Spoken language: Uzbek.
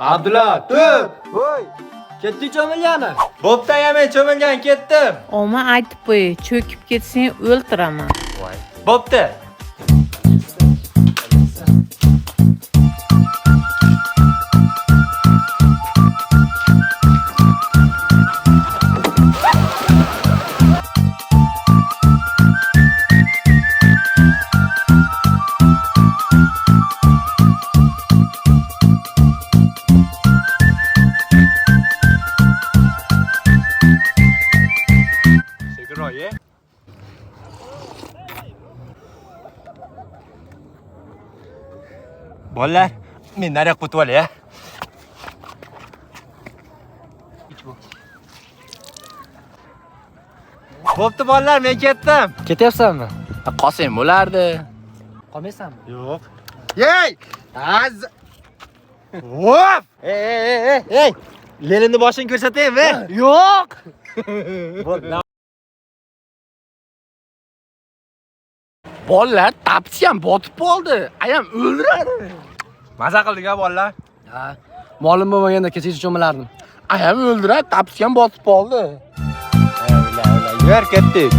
Abdulla, tur. Voy. Ketdik cho'milgani. Bo'pti, men cho'milgan ketdim. Oma aytib qo'y, cho'kib ketsang o'ldiraman. Bo'pti. Sekiroye. Bolalar, men nariyoq o'tib olay, ya. Bo'pti bolalar, men ketdim. Ketyapsanmi? Qolsang bo'lardi. Qolmaysanmi? Yo'q. Yey! Vop! Ey! Leninni boshini ko'rsataymi? Yo'q. Bolalar tapsi ham botib qoldi. Ayam o'ldiradi. Maza qildik-a bolalar. Ha, molim bo'lmaganda kecha cho'milardim. Ayam o'ldiradi, tapsi ham botib qoldi. Yur ketdik.